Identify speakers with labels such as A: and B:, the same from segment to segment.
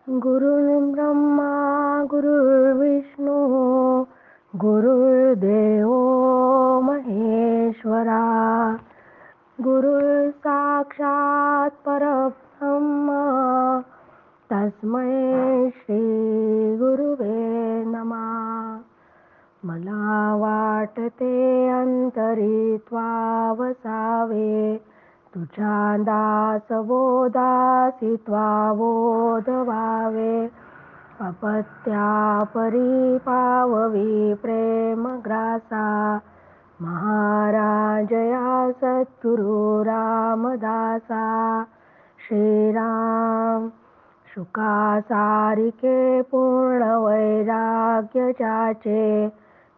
A: गुरुर्ब्रह्मा गुरुर्विष्णू गुरुर्देव महेश्वरा गुरुर् साक्षात परब्रह्म तस्मै श्री गुरुवे नमः. मला वाटते अंतरी त्वावसावे तुझ्या दासबोधासी त्वाबोध व्हावे. अपत्या परी पाववी प्रेम ग्रासा महाराजया सद्गुरु रामदासा. श्रीराम शुका सारिके पूर्ण वैराग्य जाचे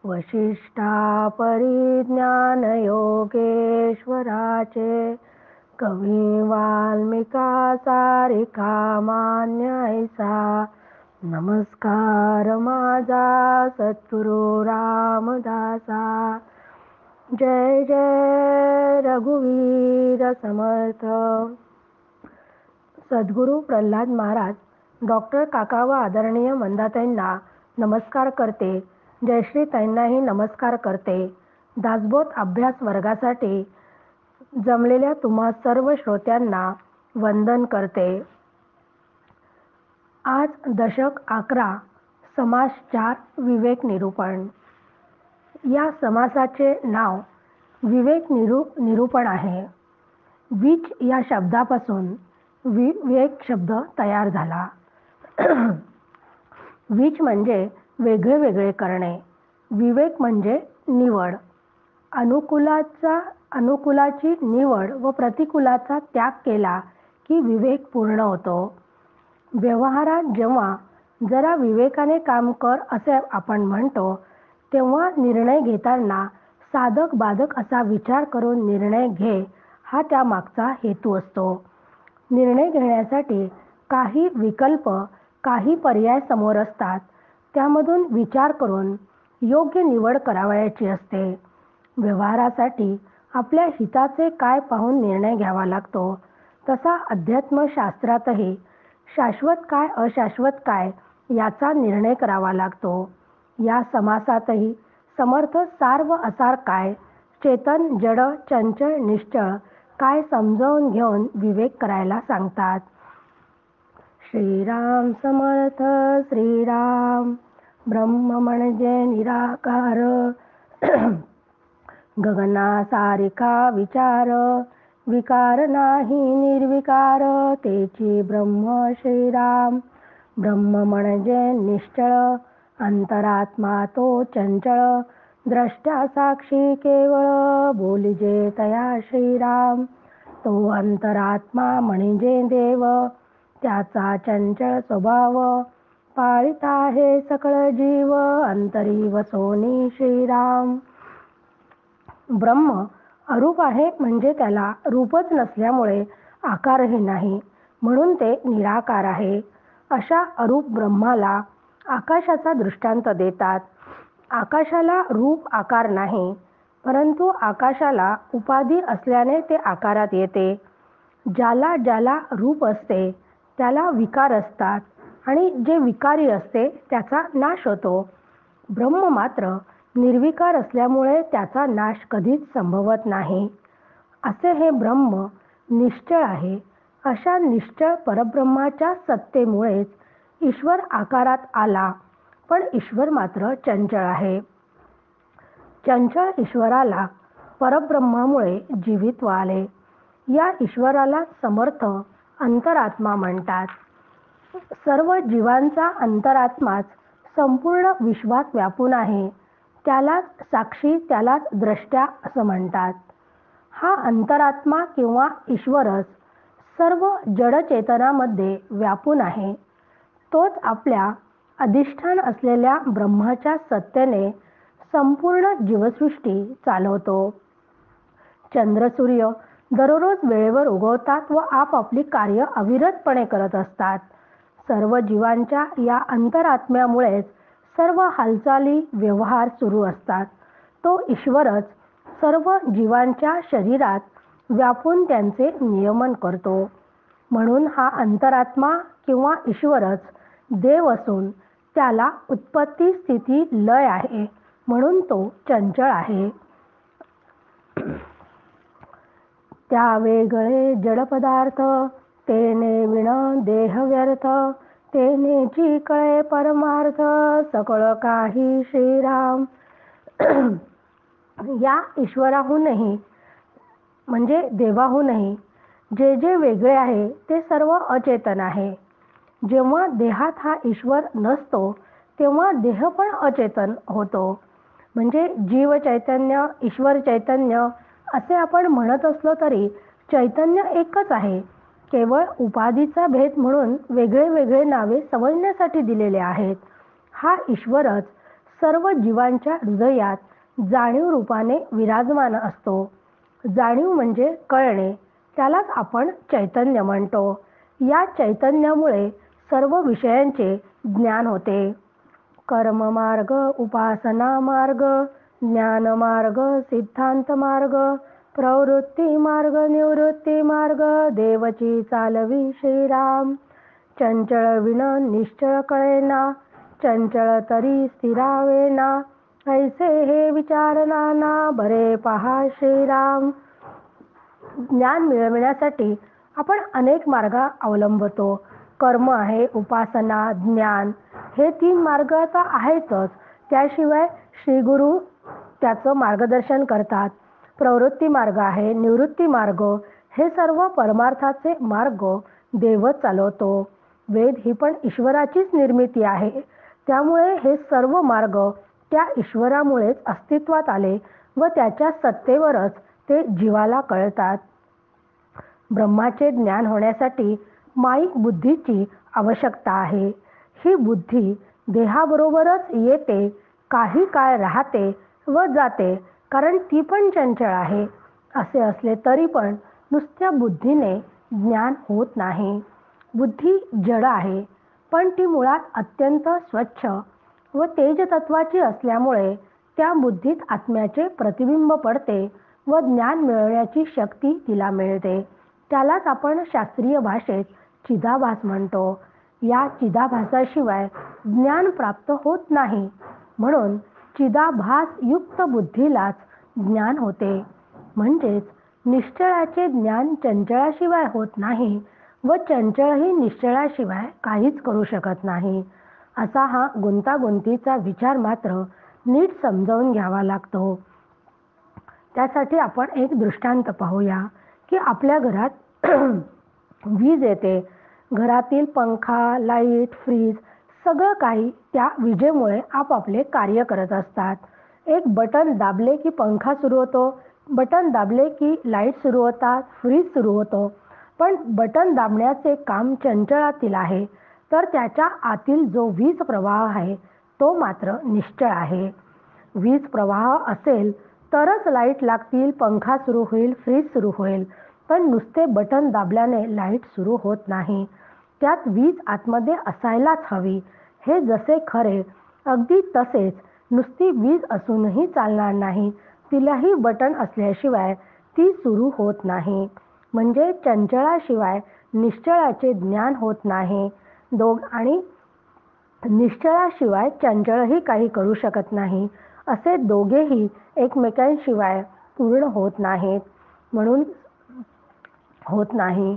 A: वशिष्ठा परिज्ञान योगेश्वराचे. कवी वाल्मिका सारिका मान्य ऐसा नमस्कार माझा सद्गुरु रामदासा. जय जय रघुवीर समर्थ. सद्गुरु प्रल्हाद महाराज डॉक्टर काका व आदरणीय मंदाताईंना नमस्कार करते. जयश्री ताईंनाही नमस्कार करते. दासबोध अभ्यास वर्गासाठी जमलेल्या तुम्हा सर्व श्रोत्यांना वंदन करते. आज दशक 11 समास 4 विवेक निरूपण. या समासाचे नाव विवेक निरूपण आहे. विच या शब्दापासून विवेक शब्द तयार झाला. विच म्हणजे वेगळे वेगळे करणे. विवेक म्हणजे निवड. अनुकूलाची निवड व प्रतिकूलाचा त्याग केला की विवेक पूर्ण होतो. व्यवहारात जेव्हा जरा विवेकाने काम कर असे आपण म्हणतो तेव्हा निर्णय घेताना साधक बाधक असा विचार करून निर्णय घे हा त्यामागचा हेतू असतो. निर्णय घेण्यासाठी काही विकल्प काही पर्याय समोर असतात. त्यामधून विचार करून योग्य निवड करावयाची असते. व्यवहारासाठी आपल्या हिताचे काय पाहून निर्णय घ्यावा लागतो तसा अध्यात्मशास्त्रातही शाश्वत काय अशाश्वत काय याचा निर्णय करावा लागतो. या समासातही समर्थ सार व असार काय, चेतन जड चंचल निश्चळ काय समजावून घेऊन विवेक करायला सांगतात. श्रीराम समर्थ. श्रीराम ब्रह्म म्हणजे निराकार गगनासारिखा विचार विकार नाही निर्विकार तेची ब्रह्म. श्रीराम ब्रह्म म्हणजे निश्चळ अंतरात्मा तो चंचळ द्रष्ट्या साक्षी केवळ बोलिजे तया. श्रीराम तो अंतरात्मा म्हणजे देव त्याचा चंचळ स्वभाव पाळीत आहे सकळ जीव अंतरी वसोनी. श्रीराम ब्रह्म अरूप आहे म्हणजे त्याला रूपच नसल्यामुळे आकारही नाही म्हणून ते निराकार आहे. अशा अरूप ब्रह्माला आकाशाचा दृष्टांत देतात. आकाशाला रूप आकार नाही परंतु आकाशाला उपाधी असल्याने ते आकारात येते. ज्याला ज्याला रूप असते त्याला विकार असतात आणि जे विकारी असते त्याचा नाश होतो. ब्रह्म मात्र निर्विकार असल्यामुळे त्याचा नाश कधीच संभवत नाही. असे हे ब्रह्म निश्चळ आहे. अशा निश्चळ परब्रह्माच्या सत्तेमुळेच ईश्वर आकारात आला पण ईश्वर मात्र चंचळ आहे. चंचळ ईश्वराला परब्रह्मामुळे जीवित्व आले. या ईश्वराला समर्थ अंतरात्मा म्हणतात. सर्व जीवांचा अंतरात्माच संपूर्ण विश्वात व्यापून आहे. त्यालाच साक्षी त्यालाच द्रष्ट्या असं म्हणतात. हा अंतरात्मा किंवा ईश्वरच सर्व जडचेतनामध्ये व्यापून आहे. तोच आपल्या अधिष्ठान असलेल्या ब्रह्माच्या सत्तेने संपूर्ण जीवसृष्टी चालवतो. चंद्रसूर्य दररोज वेळेवर उगवतात व आपापली कार्य अविरतपणे करत असतात. सर्व जीवांच्या या अंतरात्म्यामुळेच सर्व हालचाली व्यवहार सुरू असतात. तो ईश्वरच सर्व जीवांच्या शरीरात व्यापून त्यांचे नियमन करतो. म्हणून हा अंतरात्मा किंवा ईश्वरच देव असून त्याला उत्पत्ती स्थिती लय आहे, म्हणून तो चंचल आहे. त्या वेगळे जड पदार्थ तेने विण देह व्यर्थ, तेनेची कळे परमार्थ सकळ काही श्रीराम. या ईश्वराहूनही म्हणजे देवाहूनही जे जे वेगळे आहे ते सर्व अचेतन आहे. जेव्हा देहात हा ईश्वर नसतो तेव्हा देह पण अचेतन होतो. म्हणजे जीव चैतन्य, ईश्वर चैतन्य असे आपण म्हणत असलो तरी चैतन्य एकच आहे. केवळ उपाधीचा भेद म्हणून वेगळे वेगळे नावे समजण्यासाठी दिलेले आहेत. हा ईश्वरच सर्व जीवांच्या हृदयात जाणीव रूपाने विराजमान असतो. जाणीव म्हणजे कळणे, त्यालाच आपण चैतन्य म्हणतो. या चैतन्यामुळे सर्व विषयांचे ज्ञान होते. कर्म मार्ग, उपासना मार्ग, ज्ञान मार्ग, सिद्धांत मार्ग, प्रवृत्ती मार्ग, निवृत्ती मार्ग, देवची चालवी श्रीराम. चंचळ विण निश्चळ कळेना, चंचळ तरी स्थिरावेना, ऐसे हे विचार नाना, बरे पहा श्रीराम. ज्ञान मिळविण्यासाठी आपण अनेक मार्ग अवलंबतो. कर्म आहे, उपासना, ज्ञान हे 3 मार्ग तर आहेतच. त्याशिवाय श्रीगुरु त्याचं मार्गदर्शन करतात. प्रवृत्ती मार्ग आहे, निवृत्ती मार्ग हे सर्व परमार्थाचे मार्ग देवच चालवतो. वेद ही पण ईश्वराचीच निर्मिती आहे. त्यामुळे हे सर्व मार्ग त्या ईश्वरामुळेच अस्तित्वात आले व त्याच्या सत्तेवरच ते जीवाला कळतात. ब्रह्माचे ज्ञान होण्यासाठी माईक बुद्धीची आवश्यकता आहे. ही बुद्धी देहाबरोबरच येते, काही काळ राहते व जाते, कारण ती पण चंचल आहे. असे असले तरी पण नुसत्या बुद्धीने ज्ञान होत नाही. बुद्धी जड आहे, पण ती मुळात अत्यंत स्वच्छ व तेजतत्वाची असल्यामुळे त्या बुद्धीत आत्म्याचे प्रतिबिंब पडते व ज्ञान मिळवण्याची शक्ती तिला मिळते. त्यालाच आपण शास्त्रीय भाषेत चिदाभास म्हणतो. या चिदाभासाशिवाय ज्ञान प्राप्त होत नाही. म्हणून चिदाभास युक्त बुद्धीलाच ज्ञान होते. म्हणजेच निश्चळाचे ज्ञान चंचळाशिवाय होत नाही व चंचळही निश्चळाशिवाय काहीच करू शकत नाही. असा हा गुंतागुंतीचा विचार मात्र नीट समजावून घ्यावा लागतो. त्यासाठी आपण एक दृष्टांत पाहूया की आपल्या घरात वीज येते. घरातील पंखा, लाईट, फ्रीज सगळं काही त्या विजेमुळे आपापले कार्य करत असतात. एक बटन दाबले की पंखा सुरू होतो, बटन दाबले की लाईट सुरू होतात, फ्रीज सुरू होतो. पण बटन दाबण्याचे काम चंचळातील आहे, तर त्याच्या आतील जो वीज प्रवाह आहे तो मात्र निश्चळ आहे. वीज प्रवाह असेल तरच लाईट लागतील, पंखा सुरू होईल, फ्रीज सुरू होईल. पण नुसते बटन दाबल्याने लाईट सुरू होत नाही. त्यात वीज आतमध्ये असायलाच हवी. हे जसे खरे, अगदी तसेच नुसती वीज असूनही चालणार नाही. तिलाही बटन असल्याशिवाय ती सुरू होत नाही. म्हणजे चंचळाशिवाय निश्चळाचे ज्ञान होत नाही. आणि निश्चळाशिवाय चंचळही काही करू शकत नाही. असे दोघेही एकमेकांशिवाय पूर्ण होत नाहीत. म्हणून होत नाही.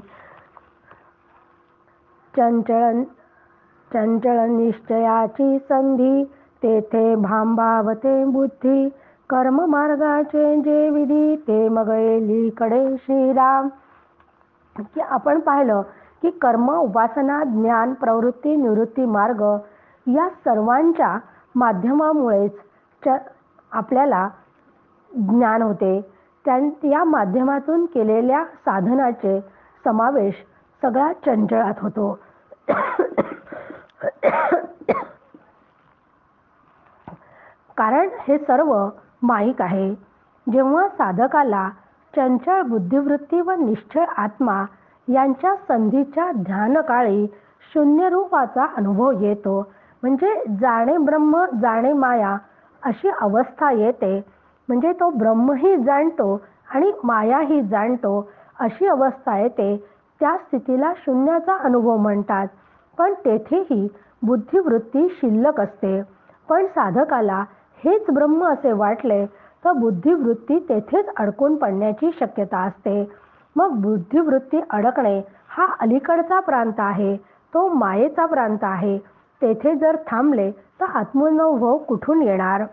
A: चंचळ निश्चयाची संधी, तेथे भांबावते बुद्धी, कर्म मार्गाचे जे विधी, ते मग येलीकडे श्रीराम. की आपण पाहिलं की कर्म, उपासना, ज्ञान, प्रवृत्ती, निवृत्ती मार्ग या सर्वांच्या माध्यमामुळेच आपल्याला ज्ञान होते. या माध्यमातून केलेल्या साधनाचे समावेश सगळा चंचळात होतो. कारण हे सर्व माईक आहे. जेव्हा साधकाला चंचळ बुद्धिवृत्ती व निश्चळ आत्मा यांच्या संधीच्या ध्यानकाळी शून्यरूपाचा अनुभव येतो, म्हणजे जाणे ब्रह्म जाणे माया अशी अवस्था येते. म्हणजे तो ब्रह्मही जाणतो आणि मायाही जाणतो अशी अवस्था येते. त्या स्थितीला शून्याचा अनुभव म्हणतात. पण तेथेही बुद्धिवृत्ती शिल्लक असते. पण साधकाला हेच ब्रह्म असे वाटले तर बुद्धिवृत्ती तेथेच अडकून पडण्याची शक्यता असते. मग बुद्धिवृत्ती अडकणे हा अलीकडचा प्रांत आहे, तो मायेचा प्रांत आहे. तेथे जर थांबले तर आत्मानुभव कुठून येणार?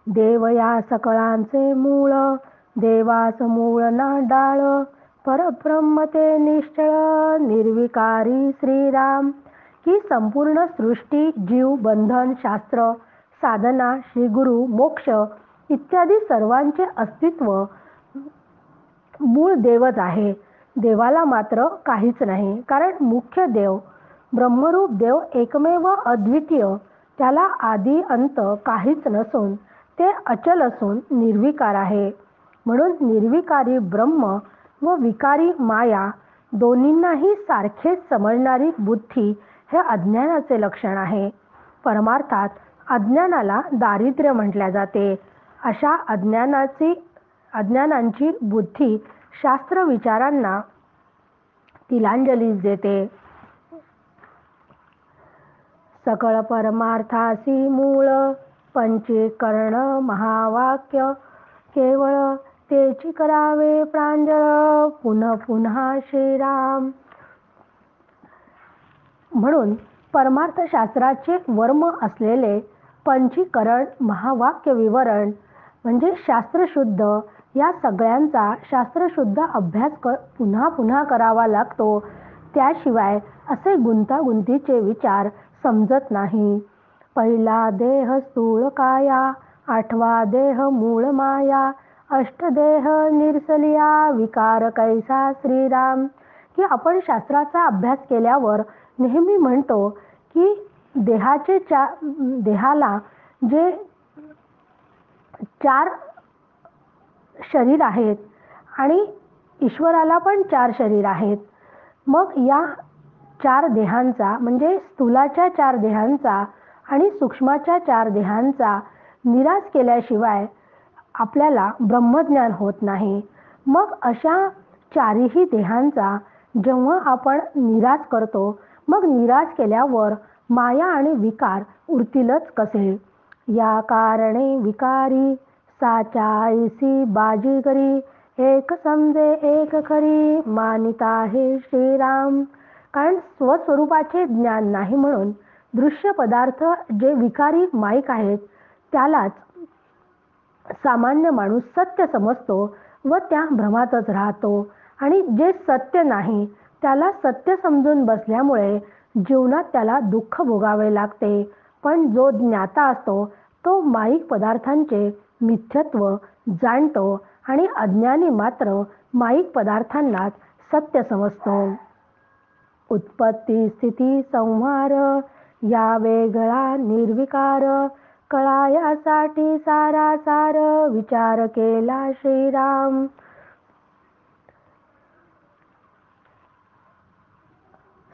A: देव या सकळांचे मूळ, देवास मूळ ना डाळ. परब्रह्म ते निश्चळ, निर्विकारी श्रीराम. ही संपूर्ण सृष्टी, जीव, बंधन, शास्त्र, साधना, श्रीगुरु, मोक्ष इत्यादी सर्वांचे अस्तित्व मूळ देवच आहे. देवाला मात्र काहीच नाही, कारण मुख्य देव ब्रह्मरूप देव एकमेव अद्वितीय, त्याला आदी अंत काहीच नसून ते अचल असून निर्विकार आहे. म्हणून निर्विकारी ब्रह्म व विकारी माया दोन्हींनाही सारखेच समजणारी बुद्धी हे अज्ञानाचे लक्षण आहे. परमार्थात अज्ञानाला दारिद्र्य म्हटले जाते. अशा अज्ञानांची बुद्धी शास्त्र विचारांना तिलांजली देते. सकळ परमार्थासी मूळ, पंचीकरण महावाक्य केवळ. तेची करावे प्रांजळ, पुन्हा पुन्हा श्रीराम. म्हणून परमार्थशास्त्राचे वर्म असलेले पंचीकरण महावाक्य विवरण म्हणजे शास्त्रशुद्ध, या सगळ्यांचा शास्त्रशुद्ध अभ्यास पुन्हा पुन्हा करावा लागतो. त्याशिवाय असे गुंतागुंतीचे विचार समजत नाही. पहिला देह स्थूळ काया, आठवा देह मूळ माया. अष्टदेह निरसलिया, विकार कैसा श्रीराम. की आपण शास्त्राचा अभ्यास केल्यावर नेहमी म्हणतो की देहाला जे 4 शरीर आहेत आणि ईश्वराला पण 4 शरीर आहेत. मग या 4 देहांचा म्हणजे स्थूलाच्या 4 देहांचा आणि सूक्ष्माच्या 4 देहांचा निराश केल्याशिवाय आपल्याला ब्रह्मज्ञान होत नाही. मग अशा 4ही देहांचा जेव्हा आपण निराश करतो, मग निराश केल्यावर माया आणि विकार उरतीलच कसे? या कारणे विकारी, साचा ऐसी बाजीगरी. एक समजे एक खरी, मानिता हे श्रीराम. कारण स्वस्वरूपाचे ज्ञान नाही म्हणून दृश्य पदार्थ जे विकारी माईक आहेत त्यालाच सामान्य माणूस सत्य समजतो व त्या भ्रमातच राहतो. आणि जे सत्य नाही त्याला सत्य समजून बसल्यामुळे जीवनात त्याला दुःख भोगावे लागते. पण जो ज्ञाता असतो तो माईक पदार्थांचे मिथ्यत्व जाणतो आणि अज्ञानी मात्र माईक पदार्थांनाच सत्य समजतो. उत्पत्ती स्थिती संहार या वेगळा निर्विकार. कळायासाठी सारासार, विचार केला श्रीराम.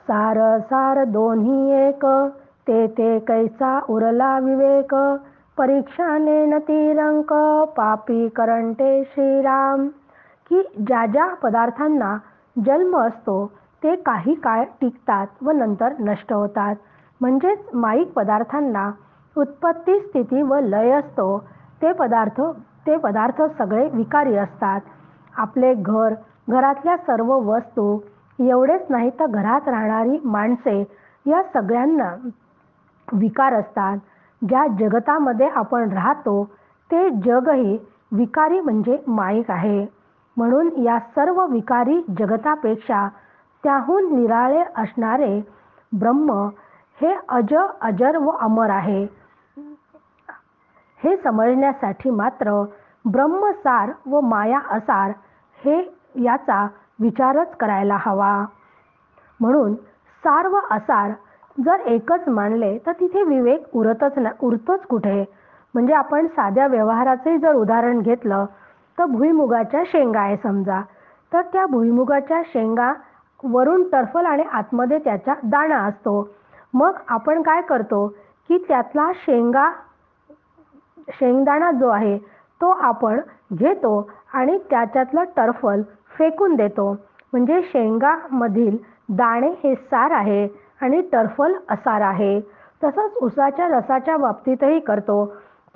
A: सार सार दोन्ही एक, ते कैसा उरला विवेक. परीक्षाने न तिरंक, पापी करंटे श्रीराम. की ज्या ज्या पदार्थांना जन्म असतो ते काही काळ टिकतात व नंतर नष्ट होतात. म्हणजेच माईक पदार्थांना उत्पत्ती स्थिती व लय असतो. ते पदार्थ सगळे विकारी असतात. आपले घर, घरातल्या सर्व वस्तू, एवढेच नाही तर घरात राहणारी माणसे या सगळ्यांना विकार असतात. ज्या जगतामध्ये आपण राहतो ते जगही विकारी म्हणजे माईक आहे. म्हणून या सर्व विकारी जगतापेक्षा त्याहून निराळे असणारे ब्रह्म हे अजर व अमर आहे. हे समजण्यासाठी मात्र ब्रह्मसार व माया असार हे याचा विचारच करायला हवा. म्हणून सार व असार जर एकच मानले तर तिथे विवेक उरतोच कुठे? म्हणजे आपण साध्या व्यवहाराचे जर उदाहरण घेतलं तर भुईमुगाच्या शेंगा आहे समजा, तर त्या भुईमुगाच्या शेंगा वरून टर्फल आणि आतमध्ये त्याचा दाणा असतो. मग आपण काय करतो की त्यातला शेंगदाणा जो आहे तो आपण घेतो आणि त्याच्यातलं टर्फल फेकून देतो. म्हणजे शेंगामधील दाणे हे सार आहे आणि टरफल असार आहे. तसंच उसाच्या रसाच्या बाबतीतही करतो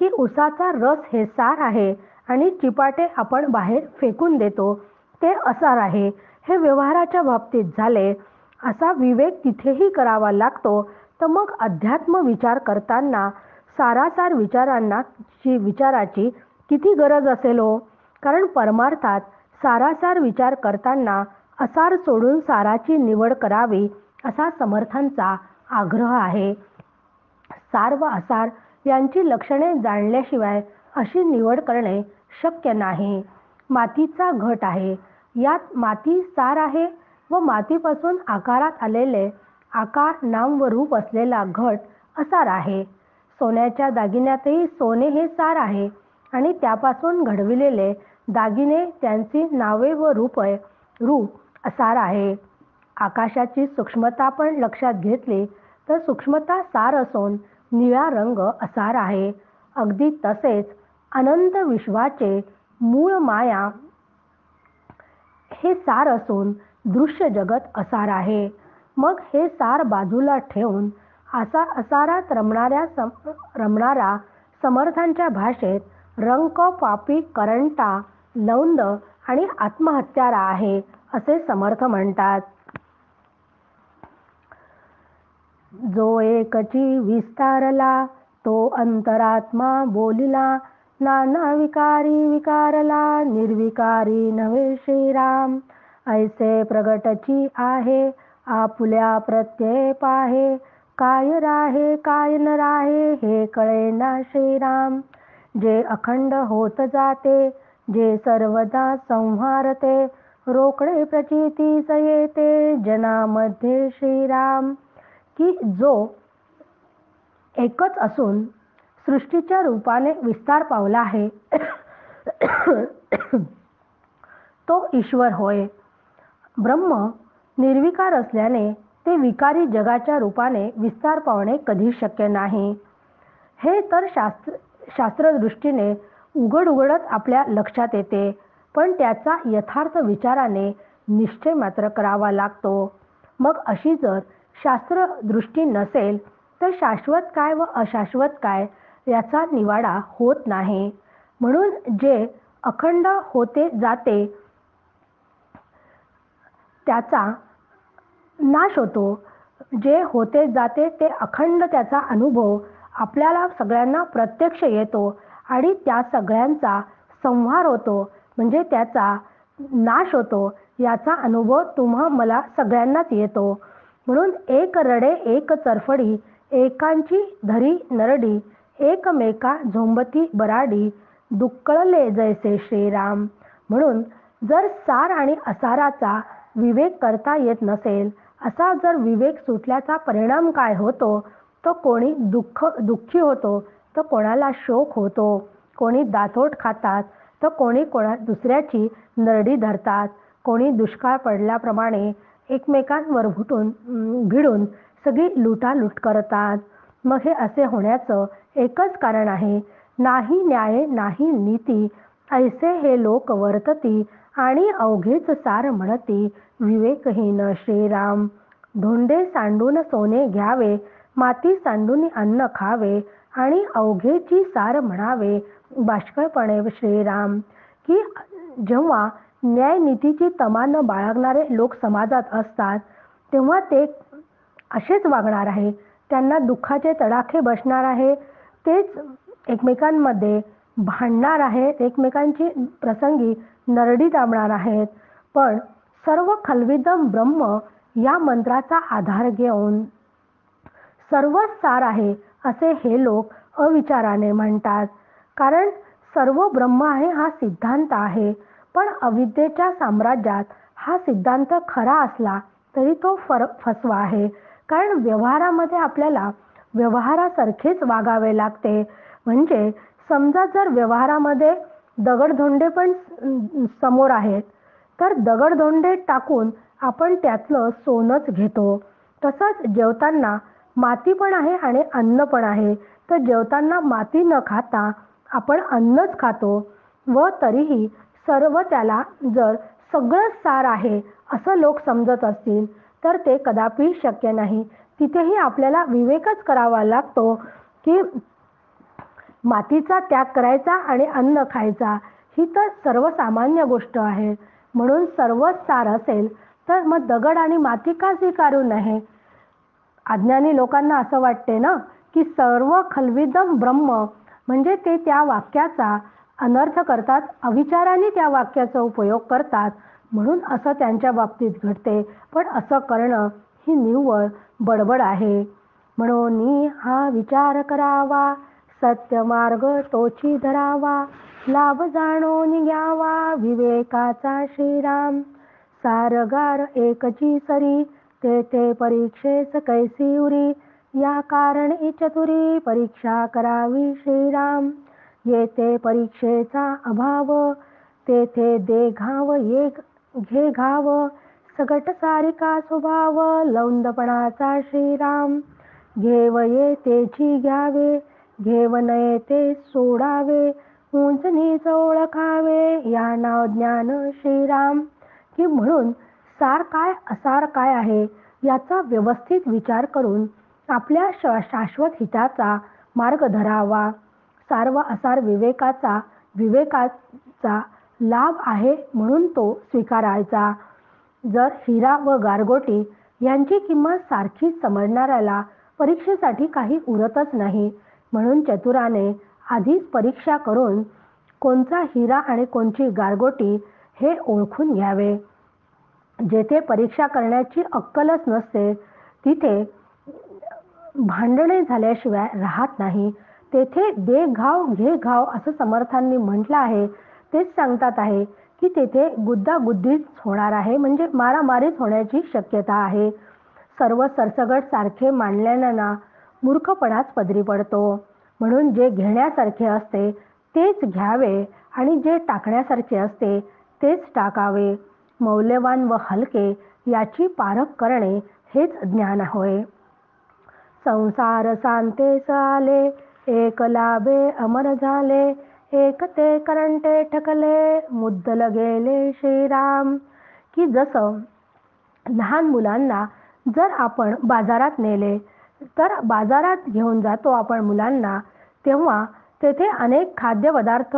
A: की उसाचा रस हे सार आहे आणि चिपाटे आपण बाहेर फेकून देतो ते असार आहे. हे व्यवहाराच्या बाबतीत झाले. असा विवेक तिथेही करावा लागतो. तर मग अध्यात्म विचार करताना सारासार विचाराची किती गरज असेल हो. कारण परमार्थात सारासार विचार करताना असार सोडून साराची निवड करावी असा समर्थांचा आग्रह आहे. सार व असार यांची लक्षणे जाणल्याशिवाय अशी निवड करणे शक्य नाही. मातीचा घट आहे. यात माती सार आहे व मातीपासून आकारात आलेले आकार नाम व रूप असलेला घट असार आहे. सोन्याच्या दागिन्यातही सोने हे सार आहे आणि त्यापासून घडविलेले दागिने त्यांची नावे व रूप असार आहे. आकाशाची सूक्ष्मता पण लक्षात घेतली तर सूक्ष्मता सार असून निळा रंग असार आहे. अगदी तसेच अनंत विश्वाचे मूळ माया हे सार असून दृश्य जगत असार आहे. मग हे सार बाजूला ठेवून असारात रमणारा समर्थांच्या भाषेत रंक पापी करंटा लौंद आणि आत्महत्यारा आहे असे समर्थ म्हणतात. जो एकची विस्तारला तो अंतरात्मा बोलिला नाना विकारी विकारला निर्विकारी नव्हे श्रीराम. ऐसे प्रगटची आहे आपुल्या प्रत्यय पाहे काय राहे काय न राहे हे कळे ना श्रीराम. जे अखंड होत जाते जे सर्वदा संहारते रोकडे प्रचितीस येते जनामध्ये श्रीराम. की जो एकच असून सृष्टीच्या रूपाने विस्तार पावला आहे तो ईश्वर होय. ब्रह्म निर्विकार असल्याने ते विकारी जगाच्या रूपाने विस्तार पावणे कधी शक्य नाही. हे तर शास्त्रदृष्टीने उघडच आपल्या लक्षात येते. पण त्याचा यथार्थ विचाराने निश्चय मात्र करावा लागतो. मग अशी जर शास्त्रदृष्टी नसेल तर शाश्वत काय व अशाश्वत काय याचा निवाडा होत नाही. म्हणून जे अखंड होते जाते त्याचा नाश होतो. जे होते जाते ते अखंड त्याचा अनुभव आपल्याला सगळ्यांना प्रत्यक्ष येतो आणि त्या सगळ्यांचा संहार होतो म्हणजे त्याचा नाश होतो. याचा अनुभव तुम्हा मला सगळ्यांनाच येतो. म्हणून एक रडे एक चरफडी एकांची धरी नरडी एकमेका झोंबती बराडी दुक्कळले जैसे श्रीराम. म्हणून जर सार आणि असाराचा विवेक करता येत नसेल असा जर विवेक सुटल्याचा परिणाम काय होतो तो कोणी दुःखी होतो तर कोणाला शोक होतो. कोणी दातोट खातात तर कोणी दुसऱ्याची नरडी धरतात. कोणी दुष्काळ पडल्याप्रमाणे एकमेकांवर भिडून सगळी लुटालूट करतात. मग हे असे होण्याचं एकच कारण आहे. नाही न्याय नाही नीती ऐसे हे लोक वर्तती आणि अवघेच सार म्हणती विवेकहीन श्रीराम. धोंडे सांडून सोने घ्यावे माती सांडून अन्न खावे आणि अवघेची सार म्हणावे बाष्कळपणे श्रीराम. की जेव्हा न्याय नीतीची तमा न बाळगणारे लोक समाजात असतात तेव्हा ते असेच वागणार आहे. त्यांना दुःखाचे तडाखे बसणार आहे. तेच एकमेकांमध्ये भांडणार आहेत. एकमेकांची प्रसंगी नरडी दाबणार आहेत. पण सर्व खलविदम ब्रह्म या मंत्राचा आधार घेऊन सर्वच सार आहे असे हे लोक अविचाराने म्हणतात. कारण सर्व ब्रह्म आहे हा सिद्धांत आहे. पण अविद्येच्या साम्राज्यात हा सिद्धांत खरा असला तरी तो फसवा आहे. कारण व्यवहारामध्ये आपल्याला व्यवहारासारखेच वागावे लागते. म्हणजे समजा जर व्यवहारामध्ये दगडधोंडे पण समोर आहेत तर दगडधोंडे टाकून आपण त्यातलं सोनच घेतो. तसंच जेवताना माती पण आहे आणि अन्न पण आहे. तर जेवताना माती न खाता आपण अन्नच खातो व तरीही सर्व त्याला जर सगळंच सार आहे असं लोक समजत असतील तर ते कदापि शक्य नाही. तिथेही आपल्याला विवेकच करावा लागतो की मातीचा त्याग करायचा आणि अन्न खायचा, ही तर सर्वसामान्य गोष्ट आहे. म्हणून सर्वच सार असेल तर मग दगड आणि माती का स्वीकारू नये? अज्ञानी लोकांना असं वाटते ना की सर्व खलविदम ब्रह्म, म्हणजे ते त्या वाक्याचा अनर्थ करतात, अविचाराने त्या वाक्याचा उपयोग करतात, म्हणून असं त्यांच्या बाबतीत घडते. पण असं करणं ही निव्वळ बडबड आहे. म्हणून हा विचार करावा, सत्य मार्ग तोची धरावा, लाभ जाणून घ्यावा विवेकाचा श्रीराम. सारगार एकची सरी, तेथे परीक्षेस कैसी उरी, या कारणे चतुरी परीक्षा करावी श्रीराम. येथे परीक्षेचा अभाव, तेथे दे घाव ये घे घाव, सगट सारिका स्वभाव लौंदपणाचा श्रीराम. घेव ये तेची घ्यावे, घेव नये ते सोडावे, उंच नीच ओळखावे, या नाव ज्ञान श्रीराम. की म्हणून सार काय असार काय आहे याचा व्यवस्थित विचार करून आपल्या शाश्वत हिताचा मार्ग धरावा. सार व असार विवेकाचा लाभ आहे म्हणून तो स्वीकारायचा. जर हिरा व गारगोटी यांची किंमत सारखीच समजणाऱ्याला परीक्षेसाठी काही उरतच नाही. म्हणून चतुराने आधीच परीक्षा करून कोणचा हिरा आणि कोणची गारगोटी हे ओळखून घ्यावे. जेथे परीक्षा करण्याची अक्कलच नसते तिथे भांडणे झाल्याशिवाय राहत नाही. तेथे दे घाव घे घाव असं समर्थांनी म्हटलं आहे. तेच सांगतात आहे की तेथे गुद्दागुद्दीच होणार आहे, म्हणजे मारामारीच होण्याची शक्यता आहे. सर्व सरसगट सारखे मानल्यानं मूर्खपणाच पदरी पडतो. म्हणून जे घेण्यासारखे असते तेच घ्यावे आणि जे टाकण्यासारखे असते तेच टाकावे. मौल्यवान व हलके याची पारख करणे हेच ज्ञान होय. संसार सांतेस आले, एक लाभे अमर झाले, एक ते करंटे ठकले, मुद्दल गेले श्रीराम. की जसं लहान मुलांना जर आपण बाजारात नेले तर बाजारात घेऊन जातो आपण मुलांना, तेव्हा तेथे अनेक खाद्यपदार्थ,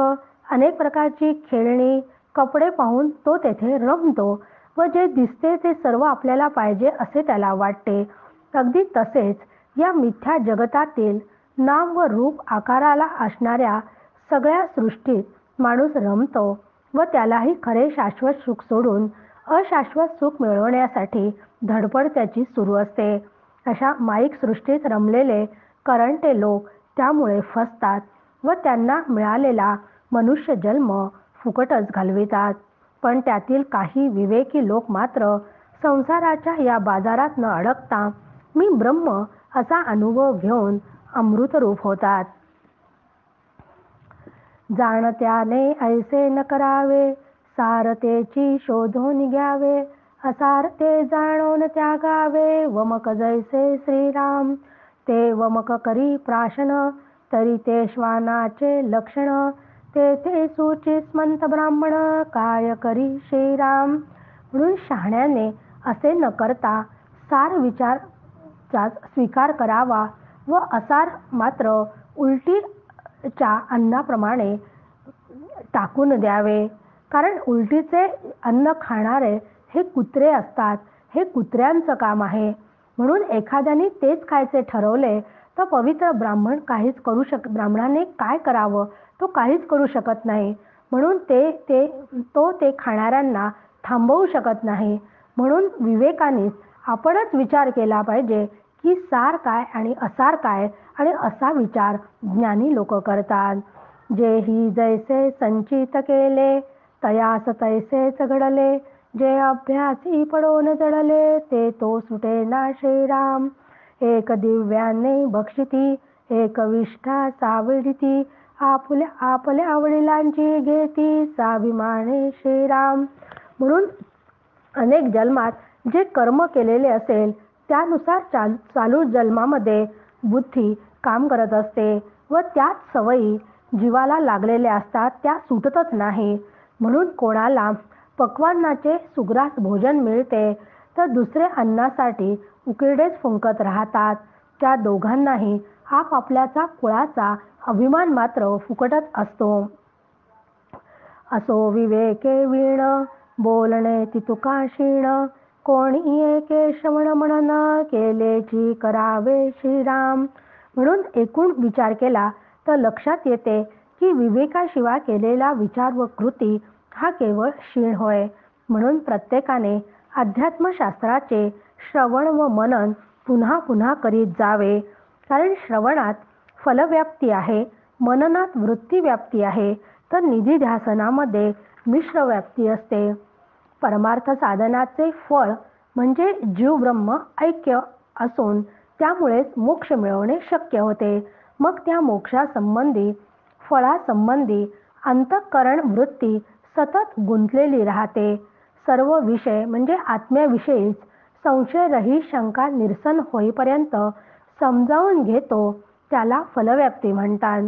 A: अनेक प्रकारची खेळणी, कपडे पाहून तो तेथे रमतो व जे दिसते ते सर्व आपल्याला पाहिजे असे त्याला वाटते. अगदी तसेच या मिथ्या जगतातील नाम व रूप आकाराला असणाऱ्या सगळ्या सृष्टीत माणूस रमतो व त्यालाही खरे शाश्वत सुख सोडून अशाश्वत सुख मिळवण्यासाठी धडपड त्याची सुरू असते. अशा माईक सृष्टीत रमलेले करंटे लोक त्यामुळे फसतात व त्यांना मिळालेला मनुष्य जन्म फुकटच घालवितात. पण त्यातील काही विवेकी लोक मात्र संसाराच्या या बाजारात न अडकता मी ब्रह्म असा अनुभव घेऊन अमृतरूप होतात. जाणत्याने ऐसे न करावे, सारतेची शोधून घ्यावे, असारते जाणून त्यागावे, वमक जैसे श्रीराम. ते वमक करी प्राशन, तरी ते श्वानाचे लक्षण, तेथे सुचिस्मंत ब्राह्मण, काय करी श्रीराम. म्हणून शहाण्याने असे न करता सार विचारचा स्वीकार करावा व असार मात्र उलटीच्या अन्नाप्रमाणे टाकून द्यावे. कारण उलटीचे अन्न खाणारे हे कुत्रे असतात, हे कुत्र्यांचं काम आहे. म्हणून एखाद्याने तेच खायचे ठरवले तर पवित्र ब्राह्मणाने काय करावं, तो काहीच करू शकत नाही. म्हणून तो ते खाणाऱ्यांना थांबवू शकत नाही. म्हणून विवेकानेच आपणच विचार केला पाहिजे की सार काय आणि असार काय, आणि असा विचार ज्ञानी लोक करतात. जे ही जैसे संचित केले, तयास तैसेच घडले, जे अभ्यासी पडोन जडले, ते तो सुटे ना श्रीराम. एक दिव्याने बक्षिती, एक विष्ठा साविडिती, आपल्या वडिलांची घेती, स्वाभिमाने श्रीराम. म्हणून अनेक जन्मात जे कर्म केलेले असेल त्यानुसार चालू जन्मामध्ये बुद्धी काम करत असते व त्याच सवयी जीवाला लागलेल्या असतात, त्या सुटतच नाही. म्हणून कोणाला पक्वान्नाचे सुग्रास भोजन मिळते तर दुसरे अन्नासाठी उकिरडेच फुंकत राहतात. त्या दोघांनाही आपापल्याचा कुळाचा अभिमान मात्र फुकटच असतो. असो विवेके वीण बोलणे तितुका क्षीण, कोणी एके श्रवण म्हणन केलेची करावे श्रीराम. म्हणून एकूण विचार केला तर लक्षात येते की विवेकाशिवाय केलेला विचार व कृती हा केवळ क्षीण होय. म्हणून प्रत्येकाने अध्यात्मशास्त्राचे श्रवण व मनन पुन्हा पुन्हा करीत जावे. कारण श्रवणात फलव्याप्ती आहे, मननात वृत्तीव्याप्ती आहे, तर निधिध्यासनामध्ये मिश्र व्याप्ती असते. परमार्थ साधनाचे फळ म्हणजे जीव ब्रह्म ऐक्य असून त्यामुळेच मोक्ष मिळवणे शक्य होते. मग त्या मोक्षासंबंधी फळासंबंधी अंतःकरण वृत्ती सतत गुंतलेली राहते. सर्व विषय म्हणजे आत्म्याविषयीच संशयरहित शंका निरसन होईपर्यंत समजावून घेतो त्याला फलव्याप्ती म्हणतात.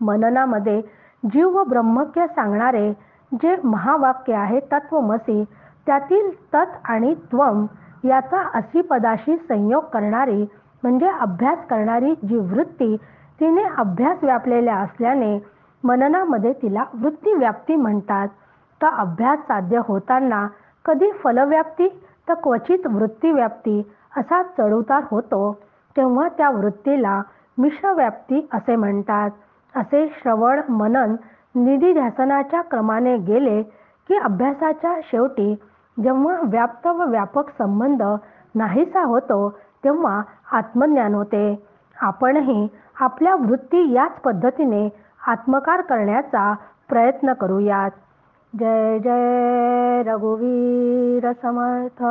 A: मननामध्ये जीव व ब्रह्मक्य सांगणारे जे महावाक्य आहे तत्वमसी, त्यातील तत् आणि त्वम याचा असी पदाशी संयोग करणारी म्हणजे अभ्यास करणारी जी वृत्ती तिने अभ्यास व्यापलेल्या असल्याने मननामध्ये तिला वृत्तीव्याप्ती म्हणतात. तर अभ्यास साध्य होताना कधी फलव्याप्ती तर क्वचित वृत्तीव्याप्ती असा चढउतार होतो तेव्हा त्या वृत्तीला मिश्रव्याप्ती असे म्हणतात. असे श्रवण मनन निधिध्यासनाच्या क्रमाने गेले की अभ्यासाच्या शेवटी जेव्हा व्याप्त व व्यापक संबंध नाहीसा होतो तेव्हा आत्मज्ञान होते. आपणही आपल्या वृत्ती याच पद्धतीने आत्मकार करण्याचा प्रयत्न करूयात. जय जय रघुवीर समर्थ.